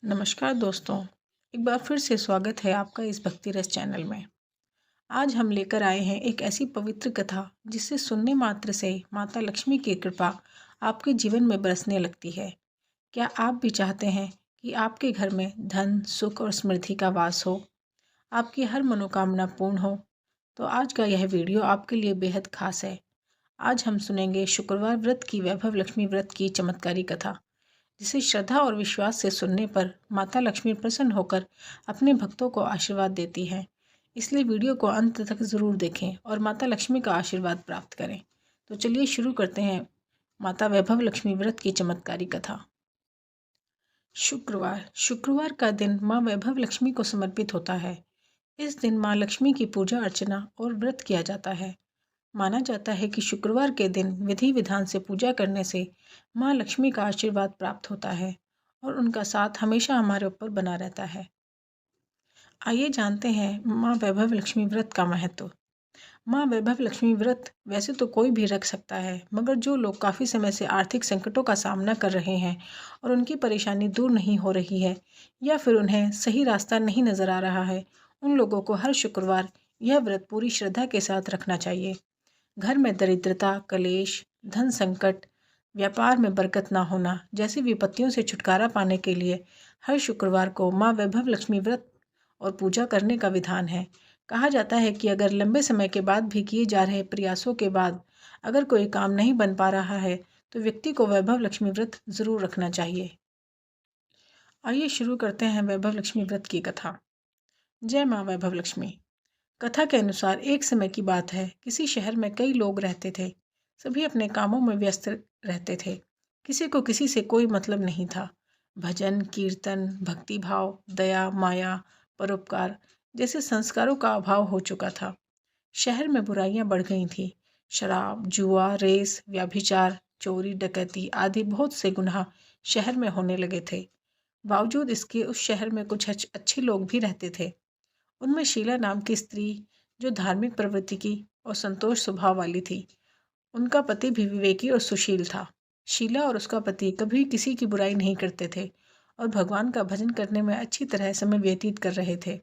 नमस्कार दोस्तों, एक बार फिर से स्वागत है आपका इस भक्ति रस चैनल में। आज हम लेकर आए हैं एक ऐसी पवित्र कथा जिसे सुनने मात्र से माता लक्ष्मी की कृपा आपके जीवन में बरसने लगती है। क्या आप भी चाहते हैं कि आपके घर में धन, सुख और समृद्धि का वास हो, आपकी हर मनोकामना पूर्ण हो? तो आज का यह वीडियो आपके लिए बेहद खास है। आज हम सुनेंगे शुक्रवार व्रत की वैभव लक्ष्मी व्रत की चमत्कारी कथा, जिसे श्रद्धा और विश्वास से सुनने पर माता लक्ष्मी प्रसन्न होकर अपने भक्तों को आशीर्वाद देती है। इसलिए वीडियो को अंत तक ज़रूर देखें और माता लक्ष्मी का आशीर्वाद प्राप्त करें। तो चलिए शुरू करते हैं माता वैभव लक्ष्मी व्रत की चमत्कारी कथा। शुक्रवार का दिन माँ वैभव लक्ष्मी को समर्पित होता है। इस दिन माँ लक्ष्मी की पूजा अर्चना और व्रत किया जाता है। माना जाता है कि शुक्रवार के दिन विधि विधान से पूजा करने से माँ लक्ष्मी का आशीर्वाद प्राप्त होता है और उनका साथ हमेशा हमारे ऊपर बना रहता है। आइए जानते हैं माँ वैभव लक्ष्मी व्रत का महत्व। माँ वैभव लक्ष्मी व्रत वैसे तो कोई भी रख सकता है, मगर जो लोग काफ़ी समय से आर्थिक संकटों का सामना कर रहे हैं और उनकी परेशानी दूर नहीं हो रही है, या फिर उन्हें सही रास्ता नहीं नज़र आ रहा है, उन लोगों को हर शुक्रवार यह व्रत पूरी श्रद्धा के साथ रखना चाहिए। घर में दरिद्रता, कलेश, धन संकट, व्यापार में बरकत ना होना जैसी विपत्तियों से छुटकारा पाने के लिए हर शुक्रवार को माँ वैभव लक्ष्मी व्रत और पूजा करने का विधान है। कहा जाता है कि अगर लंबे समय के बाद भी किए जा रहे प्रयासों के बाद अगर कोई काम नहीं बन पा रहा है, तो व्यक्ति को वैभव लक्ष्मी व्रत ज़रूर रखना चाहिए। आइए शुरू करते हैं वैभव लक्ष्मी व्रत की कथा। जय माँ वैभव लक्ष्मी। कथा के अनुसार एक समय की बात है, किसी शहर में कई लोग रहते थे। सभी अपने कामों में व्यस्त रहते थे। किसी को किसी से कोई मतलब नहीं था। भजन, कीर्तन, भक्ति भाव, दया, माया, परोपकार जैसे संस्कारों का अभाव हो चुका था। शहर में बुराइयां बढ़ गई थी। शराब, जुआ, रेस, व्यभिचार, चोरी, डकैती आदि बहुत से गुनाह शहर में होने लगे थे। बावजूद इसके उस शहर में कुछ अच्छे लोग भी रहते थे। उनमें शीला नाम की स्त्री, जो धार्मिक प्रवृत्ति की और संतोष स्वभाव वाली थी। उनका पति भी विवेकी और सुशील था। शीला और उसका पति कभी किसी की बुराई नहीं करते थे और भगवान का भजन करने में अच्छी तरह समय व्यतीत कर रहे थे।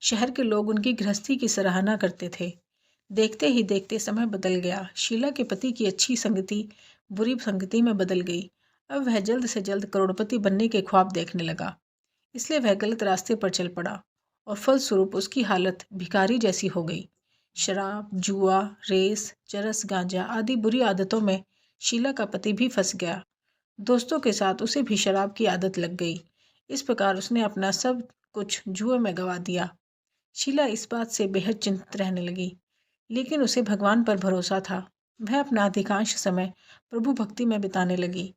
शहर के लोग उनकी गृहस्थी की सराहना करते थे। देखते ही देखते समय बदल गया। शीला के पति की अच्छी संगति बुरी संगति में बदल गई। अब वह जल्द से जल्द करोड़पति बनने के ख्वाब देखने लगा। इसलिए वह गलत रास्ते पर चल पड़ा और फलस्वरूप उसकी हालत भिखारी जैसी हो गई। शराब, जुआ, रेस, चरस, गांजा आदि बुरी आदतों में शीला का पति भी फंस गया। दोस्तों के साथ उसे भी शराब की आदत लग गई। इस प्रकार उसने अपना सब कुछ जुए में गंवा दिया। शीला इस बात से बेहद चिंतित रहने लगी, लेकिन उसे भगवान पर भरोसा था। वह अपना अधिकांश समय प्रभु भक्ति में बिताने लगी।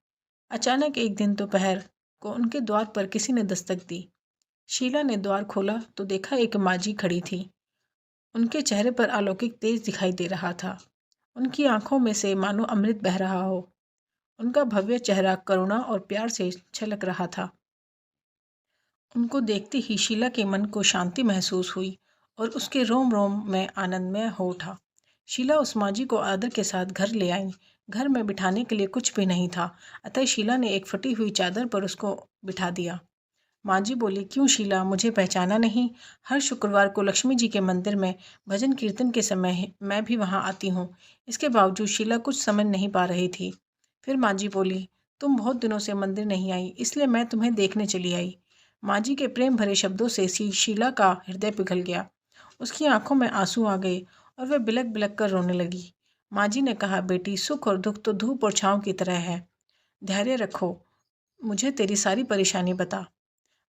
अचानक एक दिन दोपहर को उनके द्वार पर किसी ने दस्तक दी। शीला ने द्वार खोला तो देखा एक माजी खड़ी थी। उनके चेहरे पर अलौकिक तेज दिखाई दे रहा था। उनकी आंखों में से मानो अमृत बह रहा हो। उनका भव्य चेहरा करुणा और प्यार से छलक रहा था। उनको देखते ही शीला के मन को शांति महसूस हुई और उसके रोम रोम में आनंदमय हो उठा। शीला उस माजी को आदर के साथ घर ले आई। घर में बिठाने के लिए कुछ भी नहीं था, अतः शीला ने एक फटी हुई चादर पर उसको बिठा दिया। माँ जी बोली, क्यों शीला, मुझे पहचाना नहीं? हर शुक्रवार को लक्ष्मी जी के मंदिर में भजन कीर्तन के समय मैं भी वहाँ आती हूँ। इसके बावजूद शीला कुछ समझ नहीं पा रही थी। फिर माँ जी बोली, तुम बहुत दिनों से मंदिर नहीं आई, इसलिए मैं तुम्हें देखने चली आई। माँ जी के प्रेम भरे शब्दों से शीला का हृदय पिघल गया। उसकी आंखों में आंसू आ गए और वह बिलक बिलक कर रोने लगी। माँ जी ने कहा, बेटी, सुख और दुख तो धूप और छाँव की तरह है। धैर्य रखो, मुझे तेरी सारी परेशानी बता।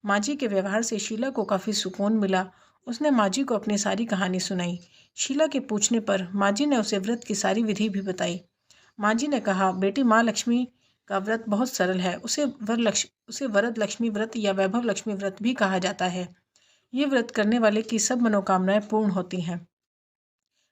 माँ जी के व्यवहार से शीला को काफ़ी सुकून मिला। उसने माँ जी को अपनी सारी कहानी सुनाई। शीला के पूछने पर माँ जी ने उसे व्रत की सारी विधि भी बताई। माँ जी ने कहा, बेटी, माँ लक्ष्मी का व्रत बहुत सरल है। उसे वरद लक्ष्मी व्रत या वैभव लक्ष्मी व्रत भी कहा जाता है। ये व्रत करने वाले की सब मनोकामनाएं पूर्ण होती हैं।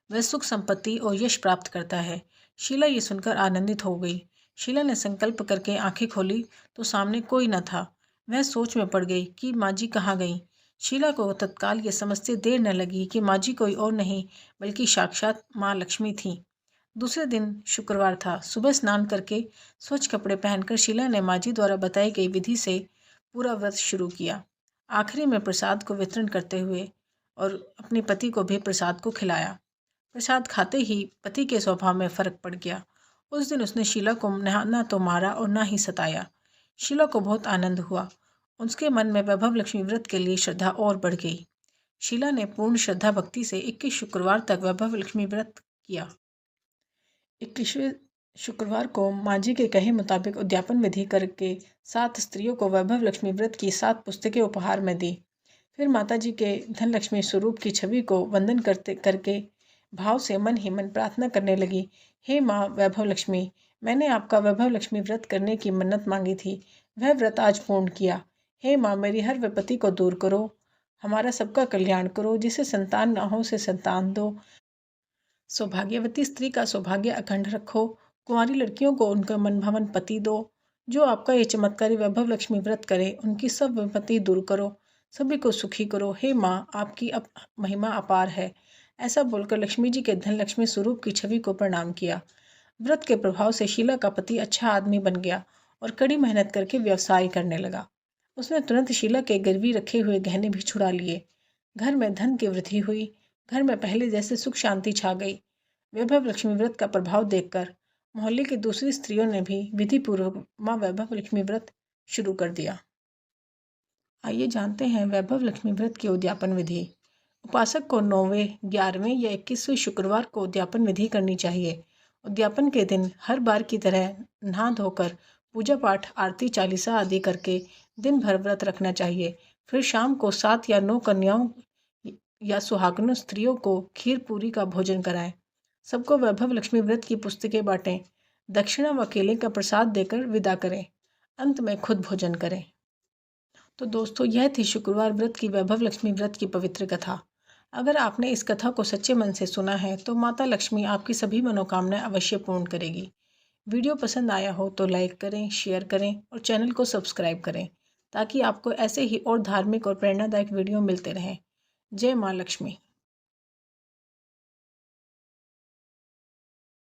वह सुख संपत्ति और यश प्राप्त करता है। शीला ये सुनकर आनंदित हो गई। शीला ने संकल्प करके आंखें खोली तो सामने कोई न था। वह सोच में पड़ गई कि माँ जी कहाँ गई। शीला को तत्काल ये समझते देर न लगी कि माँ जी कोई और नहीं बल्कि साक्षात माँ लक्ष्मी थी। दूसरे दिन शुक्रवार था। सुबह स्नान करके स्वच्छ कपड़े पहनकर शीला ने माँ जी द्वारा बताई गई विधि से पूरा व्रत शुरू किया। आखिरी में प्रसाद को वितरण करते हुए और अपने पति को भी प्रसाद को खिलाया। प्रसाद खाते ही पति के स्वभाव में फर्क पड़ गया। उस दिन उसने शीला को ना तो मारा और ना ही सताया। शीला को बहुत आनंद हुआ। उसके मन में वैभव लक्ष्मी व्रत के लिए श्रद्धा और बढ़ गई। शीला ने पूर्ण श्रद्धा भक्ति से 21 शुक्रवार तक वैभव लक्ष्मी व्रत किया। 21वें शुक्रवार को माँ जी के कहे मुताबिक उद्यापन विधि करके 7 स्त्रियों को वैभव लक्ष्मी व्रत की 7 पुस्तकें उपहार में दी। फिर माता जी के धन लक्ष्मी स्वरूप की छवि को वंदन करके भाव से मन ही मन प्रार्थना करने लगी, हे माँ वैभव लक्ष्मी, मैंने आपका वैभव लक्ष्मी व्रत करने की मन्नत मांगी थी, वह व्रत आज पूर्ण किया। हे माँ, मेरी हर विपत्ति को दूर करो, हमारा सबका कल्याण करो, जिसे संतान ना हो उसे संतान दो, सौभाग्यवती स्त्री का सौभाग्य अखंड रखो, कुंवारी लड़कियों को उनका मनभावन पति दो, जो आपका ये चमत्कारी वैभव लक्ष्मी व्रत करे उनकी सब विपत्ति दूर करो, सभी को सुखी करो। हे माँ, आपकी महिमा अपार है। ऐसा बोलकर लक्ष्मी जी के धन लक्ष्मी स्वरूप की छवि को प्रणाम किया। व्रत के प्रभाव से शीला का पति अच्छा आदमी बन गया और कड़ी मेहनत करके व्यवसाय करने लगा। उसने तुरंत शीला के गिरवी रखे हुए गहने भी छुड़ा लिए। घर में धन की वृद्धि हुई। घर में पहले जैसे सुख शांति छा गई। वैभव लक्ष्मी व्रत का प्रभाव देखकर मोहल्ले की दूसरी स्त्रियों ने भी विधि पूर्वक माँ वैभव लक्ष्मी व्रत शुरू कर दिया। आइए जानते हैं वैभव लक्ष्मी व्रत की उद्यापन विधि। उपासक को 9वें, 11वें या 21वें शुक्रवार को उद्यापन विधि करनी चाहिए। उद्यापन के दिन हर बार की तरह नहा धोकर पूजा पाठ, आरती, चालीसा आदि करके दिन भर व्रत रखना चाहिए। फिर शाम को 7 या 9 कन्याओं या सुहागनों स्त्रियों को खीर पूरी का भोजन कराएं। सबको वैभव लक्ष्मी व्रत की पुस्तकें बांटें। दक्षिणा व केले का प्रसाद देकर विदा करें। अंत में खुद भोजन करें। तो दोस्तों, यह थी शुक्रवार व्रत की वैभव लक्ष्मी व्रत की पवित्र कथा। अगर आपने इस कथा को सच्चे मन से सुना है तो माता लक्ष्मी आपकी सभी मनोकामनाएं अवश्य पूर्ण करेगी। वीडियो पसंद आया हो तो लाइक करें, शेयर करें और चैनल को सब्सक्राइब करें, ताकि आपको ऐसे ही और धार्मिक और प्रेरणादायक वीडियो मिलते रहें। जय माँ लक्ष्मी।